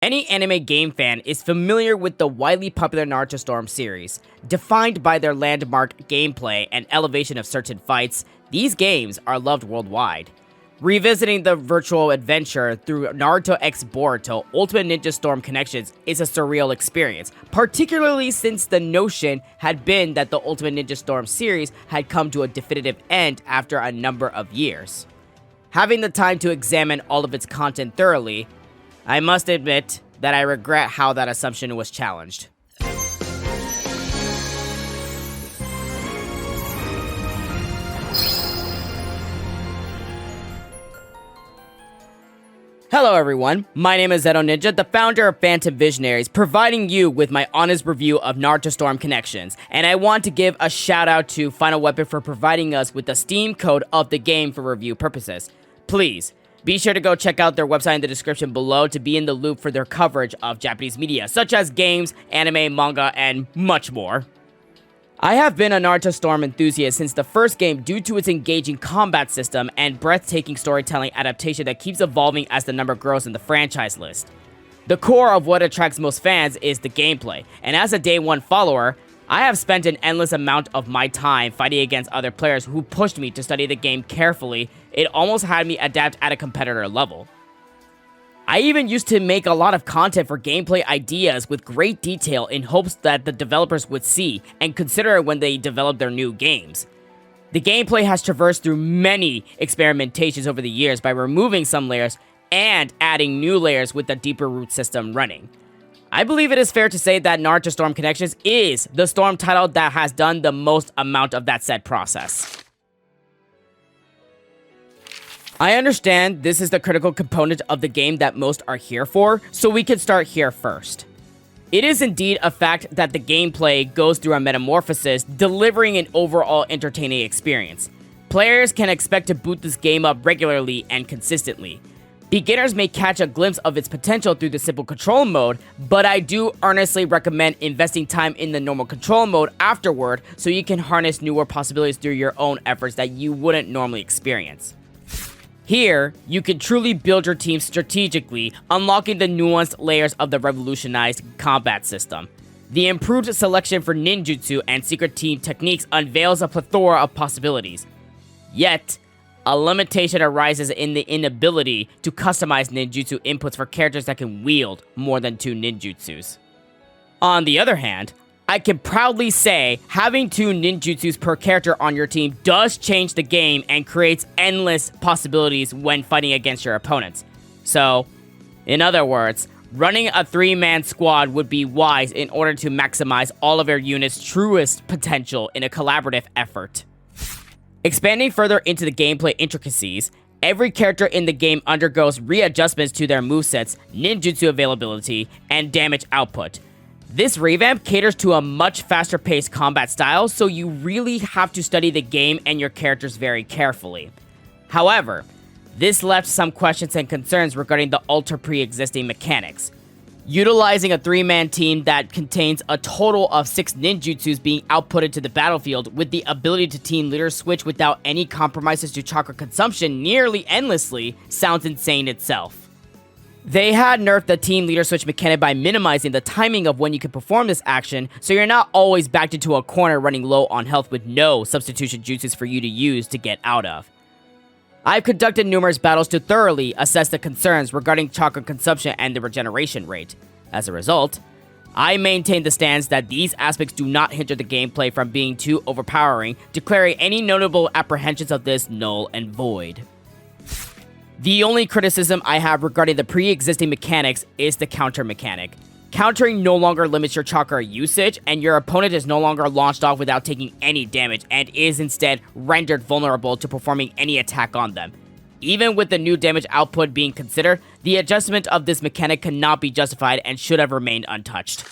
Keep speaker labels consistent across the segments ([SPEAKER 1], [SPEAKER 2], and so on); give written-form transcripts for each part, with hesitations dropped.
[SPEAKER 1] Any anime game fan is familiar with the widely popular Naruto Storm series. Defined by their landmark gameplay and elevation of certain fights, these games are loved worldwide. Revisiting the virtual adventure through Naruto X Boruto Ultimate Ninja Storm Connections is a surreal experience, particularly since the notion had been that the Ultimate Ninja Storm series had come to a definitive end after a number of years. Having the time to examine all of its content thoroughly, I must admit that I regret how that assumption was challenged. Hello everyone, my name is EdoNinja, the founder of Phantom Visionaries, providing you with my honest review of Naruto Storm Connections, and I want to give a shout out to Final Weapon for providing us with the Steam code of the game for review purposes. Please, be sure to go check out their website in the description below to be in the loop for their coverage of Japanese media, such as games, anime, manga, and much more. I have been a Naruto Storm enthusiast since the first game due to its engaging combat system and breathtaking storytelling adaptation that keeps evolving as the number grows in the franchise list. The core of what attracts most fans is the gameplay, and as a day one follower, I have spent an endless amount of my time fighting against other players who pushed me to study the game carefully. It almost had me adapt at a competitor level. I even used to make a lot of content for gameplay ideas with great detail in hopes that the developers would see and consider when they develop their new games. The gameplay has traversed through many experimentations over the years by removing some layers and adding new layers with the deeper root system running. I believe it is fair to say that Naruto Storm Connections is the Storm title that has done the most amount of that said process. I understand this is the critical component of the game that most are here for, so we can start here first. It is indeed a fact that the gameplay goes through a metamorphosis, delivering an overall entertaining experience. Players can expect to boot this game up regularly and consistently. Beginners may catch a glimpse of its potential through the simple control mode, but I do earnestly recommend investing time in the normal control mode afterward so you can harness newer possibilities through your own efforts that you wouldn't normally experience. Here, you can truly build your team strategically, unlocking the nuanced layers of the revolutionized combat system. The improved selection for ninjutsu and secret team techniques unveils a plethora of possibilities. Yet, a limitation arises in the inability to customize ninjutsu inputs for characters that can wield more than 2 ninjutsus. On the other hand, I can proudly say having 2 ninjutsus per character on your team does change the game and creates endless possibilities when fighting against your opponents. So, in other words, running a 3-man squad would be wise in order to maximize all of your unit's truest potential in a collaborative effort. Expanding further into the gameplay intricacies, every character in the game undergoes readjustments to their movesets, ninjutsu availability, and damage output. This revamp caters to a much faster paced combat style, so you really have to study the game and your characters very carefully. However, this left some questions and concerns regarding the alter pre-existing mechanics. Utilizing a 3-man team that contains a total of 6 ninjutsus being outputted to the battlefield with the ability to team leader switch without any compromises to chakra consumption nearly endlessly sounds insane itself. They had nerfed the team leader switch mechanic by minimizing the timing of when you can perform this action, so you're not always backed into a corner running low on health with no substitution jutsus for you to use to get out of. I've conducted numerous battles to thoroughly assess the concerns regarding chakra consumption and the regeneration rate. As a result, I maintain the stance that these aspects do not hinder the gameplay from being too overpowering, declaring any notable apprehensions of this null and void. The only criticism I have regarding the pre-existing mechanics is the counter mechanic. Countering no longer limits your chakra usage, and your opponent is no longer launched off without taking any damage, and is instead rendered vulnerable to performing any attack on them. Even with the new damage output being considered, the adjustment of this mechanic cannot be justified and should have remained untouched.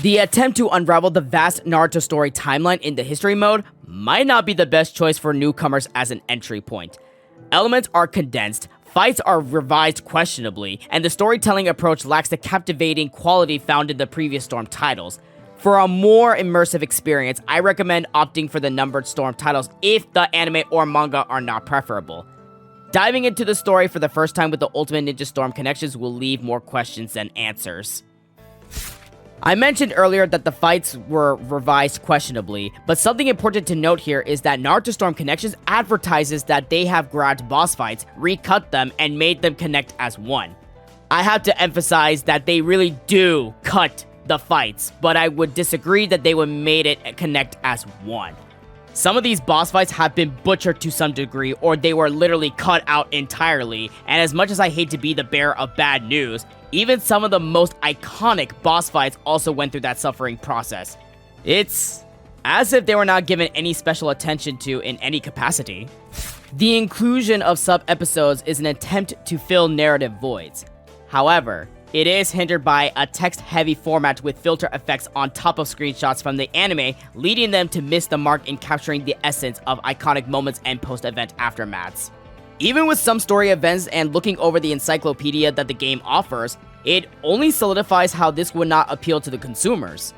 [SPEAKER 1] The attempt to unravel the vast Naruto story timeline in the history mode might not be the best choice for newcomers as an entry point. Elements are condensed, fights are revised questionably, and the storytelling approach lacks the captivating quality found in the previous Storm titles. For a more immersive experience, I recommend opting for the numbered Storm titles if the anime or manga are not preferable. Diving into the story for the first time with the Ultimate Ninja Storm Connections will leave more questions than answers. I mentioned earlier that the fights were revised questionably, but something important to note here is that Naruto Storm Connections advertises that they have grabbed boss fights, recut them, and made them connect as one. I have to emphasize that they really do cut the fights, but I would disagree that they would made it connect as one. Some of these boss fights have been butchered to some degree, or they were literally cut out entirely, and as much as I hate to be the bearer of bad news, even some of the most iconic boss fights also went through that suffering process. It's as if they were not given any special attention to in any capacity. The inclusion of sub-episodes is an attempt to fill narrative voids. However, it is hindered by a text-heavy format with filter effects on top of screenshots from the anime, leading them to miss the mark in capturing the essence of iconic moments and post-event aftermaths. Even with some story events and looking over the encyclopedia that the game offers, it only solidifies how this would not appeal to the consumers.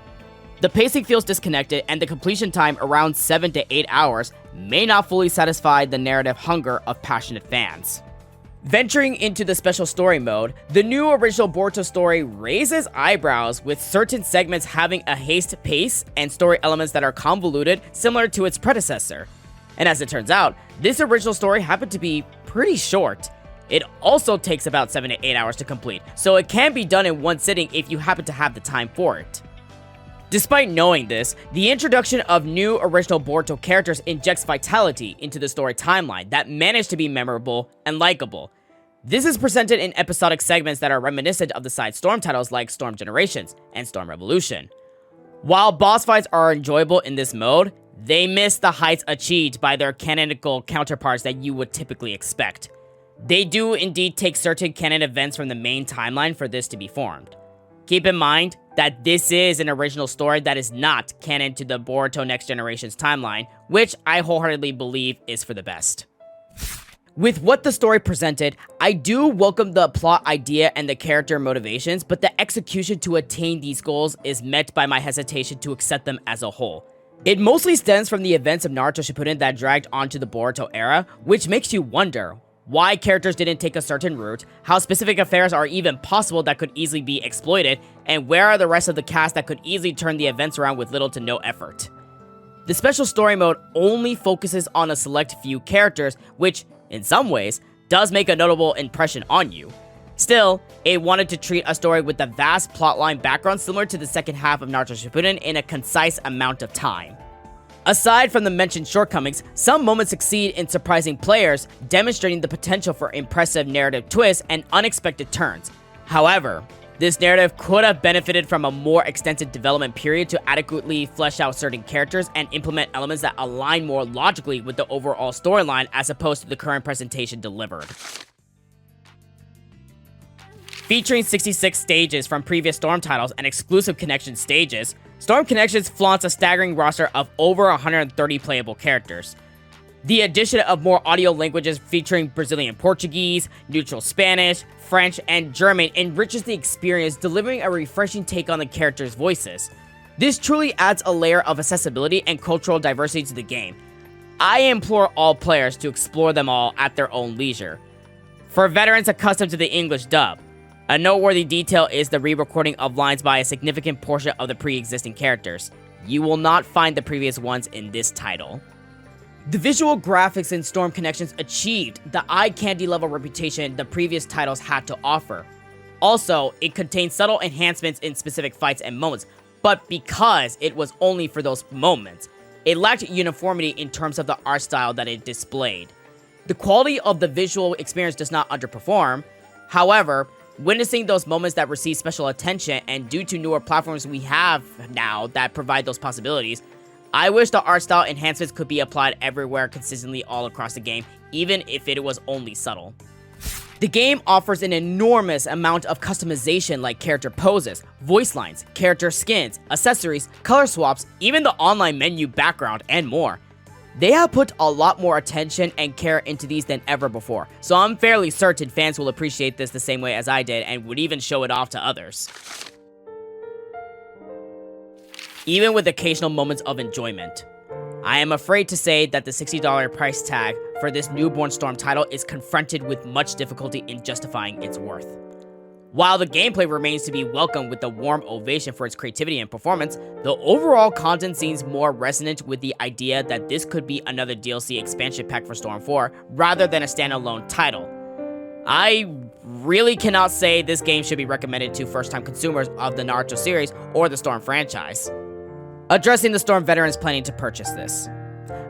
[SPEAKER 1] The pacing feels disconnected, and the completion time around 7 to 8 hours may not fully satisfy the narrative hunger of passionate fans. Venturing into the special story mode, the new original Boruto story raises eyebrows, with certain segments having a haste pace and story elements that are convoluted, similar to its predecessor. And as it turns out, this original story happened to be pretty short. It also takes about 7 to 8 hours to complete, so it can be done in one sitting if you happen to have the time for it. Despite knowing this, the introduction of new original Boruto characters injects vitality into the story timeline that manage to be memorable and likable. This is presented in episodic segments that are reminiscent of the side storm titles like Storm Generations and Storm Revolution. While boss fights are enjoyable in this mode, they miss the heights achieved by their canonical counterparts that you would typically expect. They do indeed take certain canon events from the main timeline for this to be formed. Keep in mind that this is an original story that is not canon to the Boruto Next Generation's timeline, which I wholeheartedly believe is for the best. With what the story presented, I do welcome the plot idea and the character motivations, but the execution to attain these goals is met by my hesitation to accept them as a whole. It mostly stems from the events of Naruto Shippuden that dragged onto the Boruto era, which makes you wonder why characters didn't take a certain route, how specific affairs are even possible that could easily be exploited, and where are the rest of the cast that could easily turn the events around with little to no effort. The special story mode only focuses on a select few characters, which, in some ways, does make a notable impression on you. Still, it wanted to treat a story with a vast plotline background similar to the second half of Naruto Shippuden in a concise amount of time. Aside from the mentioned shortcomings, some moments succeed in surprising players, demonstrating the potential for impressive narrative twists and unexpected turns. However, this narrative could have benefited from a more extensive development period to adequately flesh out certain characters and implement elements that align more logically with the overall storyline as opposed to the current presentation delivered. Featuring 66 stages from previous Storm titles and exclusive Connection stages, Storm Connections flaunts a staggering roster of over 130 playable characters. The addition of more audio languages featuring Brazilian Portuguese, neutral Spanish, French, and German enriches the experience, delivering a refreshing take on the characters' voices. This truly adds a layer of accessibility and cultural diversity to the game. I implore all players to explore them all at their own leisure. For veterans accustomed to the English dub, a noteworthy detail is the re-recording of lines by a significant portion of the pre-existing characters. You will not find the previous ones in this title. The visual graphics in Storm Connections achieved the eye-candy level reputation the previous titles had to offer. Also, it contained subtle enhancements in specific fights and moments, but because it was only for those moments, it lacked uniformity in terms of the art style that it displayed. The quality of the visual experience does not underperform. However, witnessing those moments that receive special attention, and due to newer platforms we have now that provide those possibilities, I wish the art style enhancements could be applied everywhere consistently all across the game, even if it was only subtle. The game offers an enormous amount of customization like character poses, voice lines, character skins, accessories, color swaps, even the online menu background, and more. They have put a lot more attention and care into these than ever before, so I'm fairly certain fans will appreciate this the same way as I did and would even show it off to others. Even with occasional moments of enjoyment, I am afraid to say that the $60 price tag for this newborn Storm title is confronted with much difficulty in justifying its worth. While the gameplay remains to be welcomed with a warm ovation for its creativity and performance, the overall content seems more resonant with the idea that this could be another DLC expansion pack for Storm 4 rather than a standalone title. I really cannot say this game should be recommended to first-time consumers of the Naruto series or the Storm franchise. Addressing the Storm veterans planning to purchase this.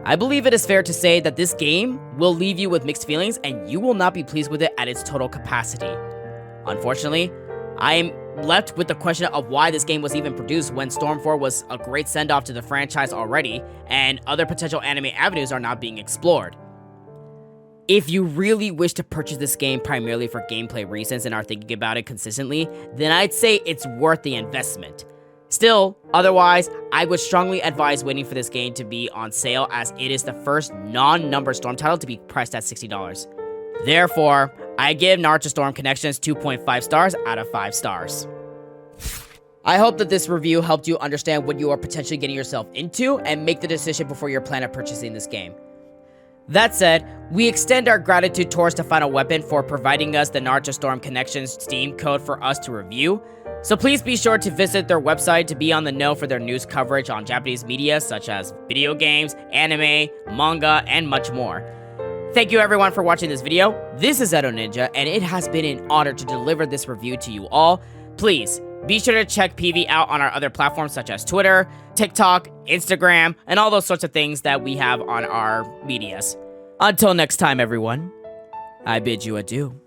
[SPEAKER 1] I believe it is fair to say that this game will leave you with mixed feelings and you will not be pleased with it at its total capacity. Unfortunately, I am left with the question of why this game was even produced when Storm 4 was a great send-off to the franchise already, and other potential anime avenues are not being explored. If you really wish to purchase this game primarily for gameplay reasons and are thinking about it consistently, then I'd say it's worth the investment. Still, otherwise, I would strongly advise waiting for this game to be on sale as it is the first non-numbered Storm title to be priced at $60. Therefore, I give Naruto Storm Connections 2.5 stars out of 5 stars. I hope that this review helped you understand what you are potentially getting yourself into and make the decision before you plan on purchasing this game. That said, we extend our gratitude towards the Final Weapon for providing us the Naruto Storm Connections Steam code for us to review, so please be sure to visit their website to be on the know for their news coverage on Japanese media such as video games, anime, manga, and much more. Thank you everyone for watching this video. This is EdoNinja, and it has been an honor to deliver this review to you all. Please, be sure to check PV out on our other platforms such as Twitter, TikTok, Instagram, and all those sorts of things that we have on our medias. Until next time, everyone, I bid you adieu.